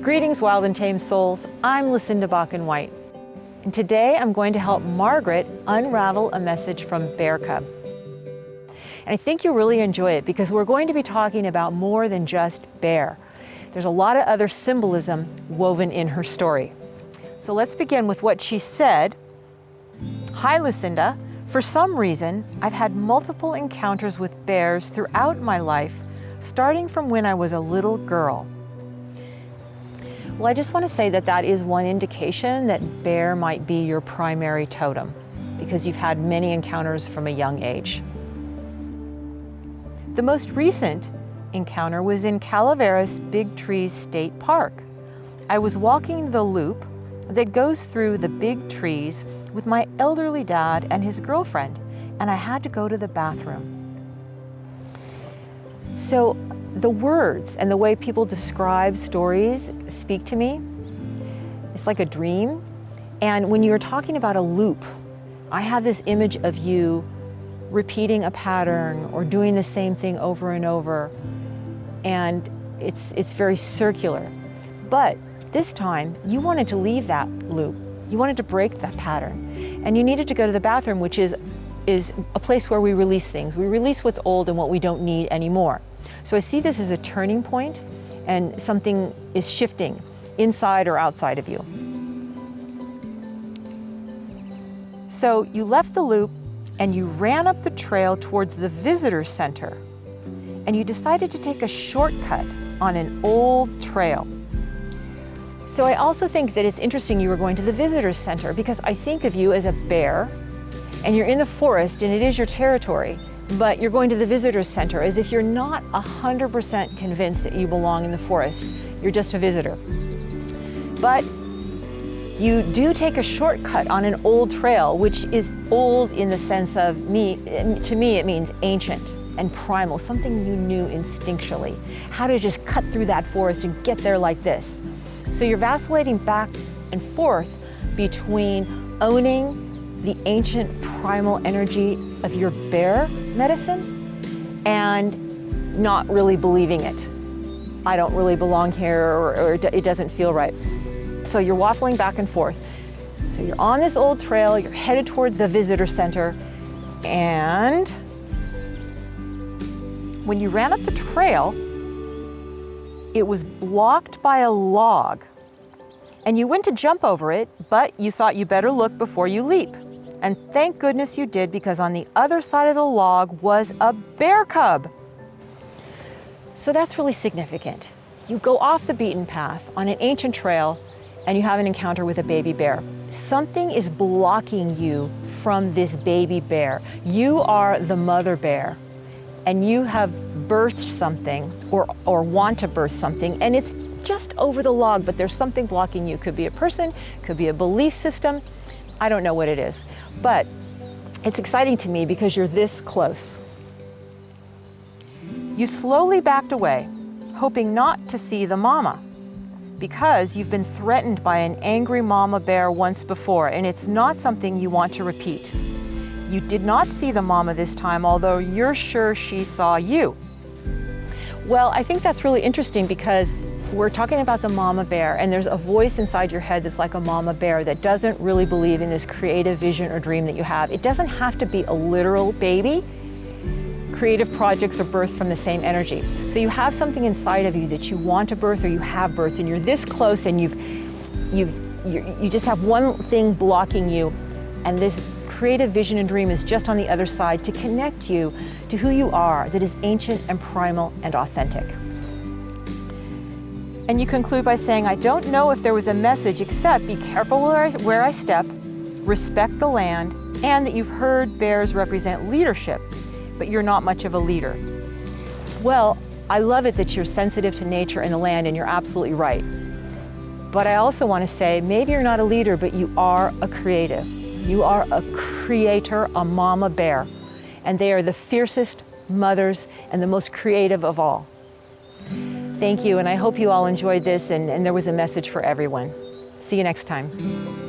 Greetings, wild and tame souls. I'm Lucinda Bakken-White, and today I'm going to help Margaret unravel a message from Bear Cub. And I think you'll really enjoy it because we're going to be talking about more than just bear. There's a lot of other symbolism woven in her story. So let's begin with what she said. Hi, Lucinda. For some reason, I've had multiple encounters with bears throughout my life, starting from when I was a little girl. Well, I just want to say that that is one indication that bear might be your primary totem, because you've had many encounters from a young age. The most recent encounter was in Calaveras Big Trees State Park. I was walking the loop that goes through the big trees with my elderly dad and his girlfriend, and I had to go to the bathroom. So the words and the way people describe stories speak to me. It's like a dream. And when you're talking about a loop, I have this image of you repeating a pattern or doing the same thing over and over. And it's very circular. But this time, you wanted to leave that loop. You wanted to break that pattern. And you needed to go to the bathroom, which is a place where we release things. We release what's old and what we don't need anymore. So I see this as a turning point, and something is shifting inside or outside of you. So you left the loop and you ran up the trail towards the visitor center, and you decided to take a shortcut on an old trail. So I also think that it's interesting you were going to the visitor center, because I think of you as a bear, and you're in the forest and it is your territory, but you're going to the visitor center as if you're not 100% convinced that you belong in the forest. You're just a visitor. But you do take a shortcut on an old trail, which is old in the sense of to me it means ancient and primal, something you knew instinctually, how to just cut through that forest and get there like this. So you're vacillating back and forth between owning the ancient primal energy of your bear medicine and not really believing it. I don't really belong here, or it doesn't feel right. So you're waffling back and forth. So you're on this old trail, you're headed towards the visitor center, and when you ran up the trail, it was blocked by a log. And you went to jump over it, but you thought you better look before you leap. And thank goodness you did, because on the other side of the log was a bear cub. So that's really significant. You go off the beaten path on an ancient trail and you have an encounter with a baby bear. Something is blocking you from this baby bear. You are the mother bear, and you have birthed something or want to birth something, and it's just over the log, but there's something blocking you. Could be a person, could be a belief system. I don't know what it is, but it's exciting to me because you're this close. You slowly backed away, hoping not to see the mama, because you've been threatened by an angry mama bear once before, and it's not something you want to repeat. You did not see the mama this time, although you're sure she saw you. Well, I think that's really interesting because we're talking about the mama bear, and there's a voice inside your head that's like a mama bear that doesn't really believe in this creative vision or dream that you have. It doesn't have to be a literal baby. Creative projects are birthed from the same energy. So you have something inside of you that you want to birth or you have birthed, and you're this close, and you just have one thing blocking you, and this creative vision and dream is just on the other side to connect you to who you are, that is ancient and primal and authentic. And you conclude by saying, I don't know if there was a message except be careful where I step, respect the land, and that you've heard bears represent leadership, but you're not much of a leader. Well, I love it that you're sensitive to nature and the land, and you're absolutely right. But I also want to say, maybe you're not a leader, but you are a creative. You are a creator, a mama bear, and they are the fiercest mothers and the most creative of all. Thank you, and I hope you all enjoyed this and there was a message for everyone. See you next time.